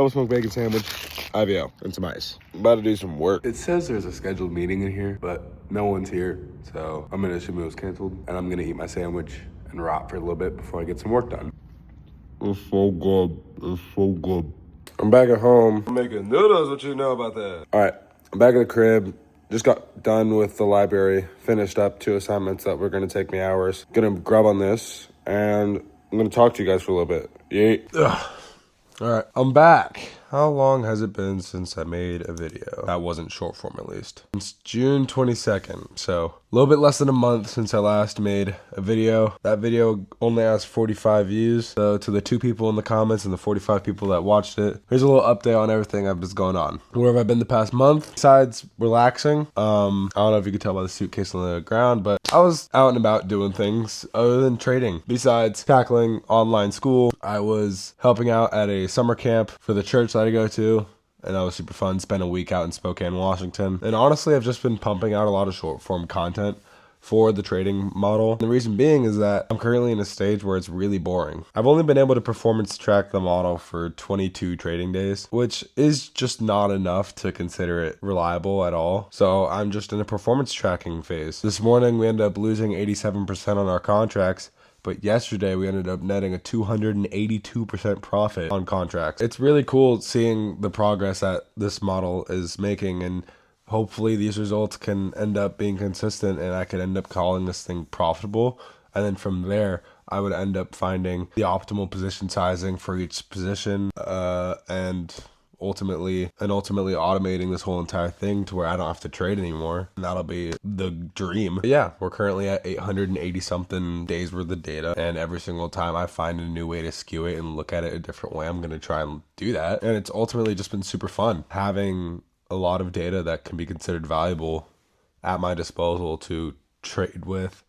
double smoked bacon sandwich, IVO, and some ice. I'm about to do some work. It says there's a scheduled meeting in here, but no one's here. So I'm gonna assume it was canceled, and I'm gonna eat my sandwich and rot for a little bit before I get some work done. It's so good. It's so good. I'm back at home. I'm making noodles. What you know about that? All right, I'm back at the crib. Just got done with the library. Finished up 2 assignments that were gonna take me hours. Gonna grub on this, and I'm gonna talk to you guys for a little bit. Yeet. All right, I'm back. How long has it been since I made a video? That wasn't short form, at least. It's June 22nd, so a little bit less than a month since I last made a video. That video only has 45 views, so to the 2 people in the comments and the 45 people that watched it, here's a little update on everything that was going on. Where have I been the past month? Besides relaxing, I don't know if you could tell by the suitcase on the ground, but I was out and about doing things other than trading. Besides tackling online school, I was helping out at a summer camp for the church that I go to, and that was super fun. Spent a week out in Spokane, Washington. And honestly, I've just been pumping out a lot of short form content for the trading model. And the reason being is that I'm currently in a stage where it's really boring. I've only been able to performance track the model for 22 trading days, which is just not enough to consider it reliable at all. So I'm just in a performance tracking phase. This morning, we ended up losing 87% on our contracts, but yesterday we ended up netting a 282% profit on contracts. It's really cool seeing the progress that this model is making, and hopefully these results can end up being consistent and I could end up calling this thing profitable. And then from there, I would end up finding the optimal position sizing for each position and ultimately automating this whole entire thing to where I don't have to trade anymore. And that'll be the dream. But yeah, we're currently at 880 something days worth of data, and every single time I find a new way to skew it and look at it a different way, I'm going to try and do that. And it's ultimately just been super fun having a lot of data that can be considered valuable at my disposal to trade with,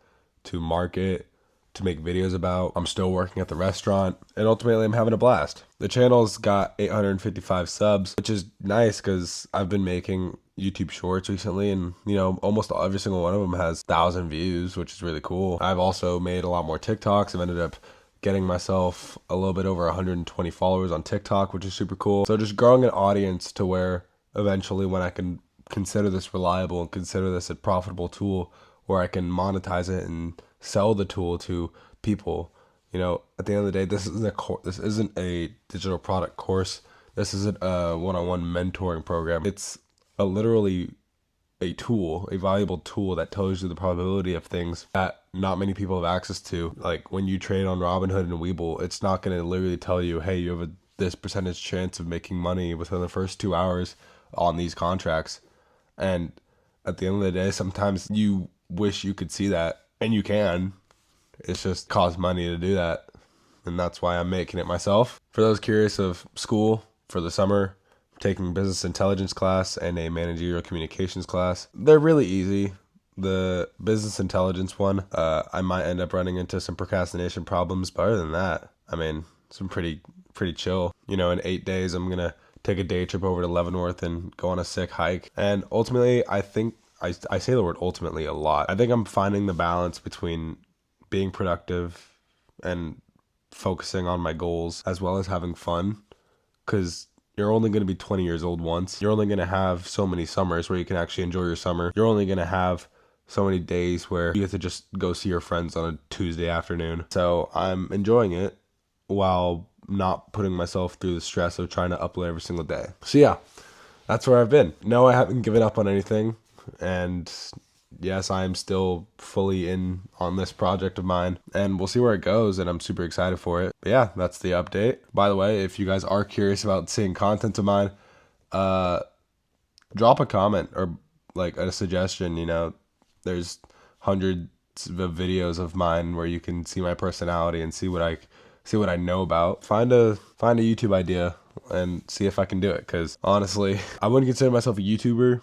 to market, to make videos about. I'm still working at the restaurant, and ultimately I'm having a blast. The channel's got 855 subs, which is nice because I've been making YouTube shorts recently, and you know, almost every single one of them has 1,000 views, which is really cool. I've also made a lot more TikToks. I've ended up getting myself a little bit over 120 followers on TikTok, which is super cool. So just growing an audience to where eventually when I can consider this reliable and consider this a profitable tool where I can monetize it and sell the tool to people. You know, at the end of the day, this isn't a digital product course. This isn't a one-on-one mentoring program. It's literally a tool, a valuable tool that tells you the probability of things that not many people have access to. Like when you trade on Robinhood and Webull, it's not going to literally tell you, hey, you have this percentage chance of making money within the first 2 hours on these contracts. And at the end of the day, sometimes you wish you could see that, and you can. It's just costs money to do that, and that's why I'm making it myself. For those curious of school for the summer, I'm taking business intelligence class and a managerial communications class. They're really easy. The business intelligence one, I might end up running into some procrastination problems, but other than that, I mean, some pretty chill. You know, in 8 days, I'm gonna take a day trip over to Leavenworth and go on a sick hike. And ultimately, I think I say the word ultimately a lot. I think I'm finding the balance between being productive and focusing on my goals as well as having fun, because you're only going to be 20 years old once. You're only going to have so many summers where you can actually enjoy your summer. You're only going to have so many days where you have to just go see your friends on a Tuesday afternoon. So I'm enjoying it while not putting myself through the stress of trying to upload every single day. So yeah, that's where I've been. No, I haven't given up on anything. And yes, I am still fully in on this project of mine, and we'll see where it goes, and I'm super excited for it. But yeah, that's the update. By the way, if you guys are curious about seeing content of mine, drop a comment or like a suggestion. You know, there's hundreds of videos of mine where you can see my personality and see what I know about. Find a YouTube idea and see if I can do it, because honestly, I wouldn't consider myself a YouTuber.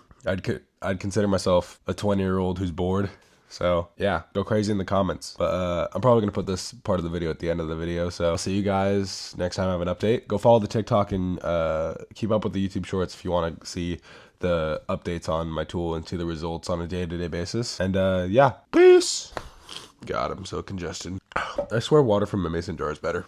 I'd consider myself a 20-year-old who's bored. So yeah, go crazy in the comments. But I'm probably gonna put this part of the video at the end of the video. So I'll see you guys next time I have an update. Go follow the TikTok and keep up with the YouTube shorts if you want to see the updates on my tool and see the results on a day-to-day basis. And yeah, peace. God, I'm so congested. I swear water from a mason jar is better.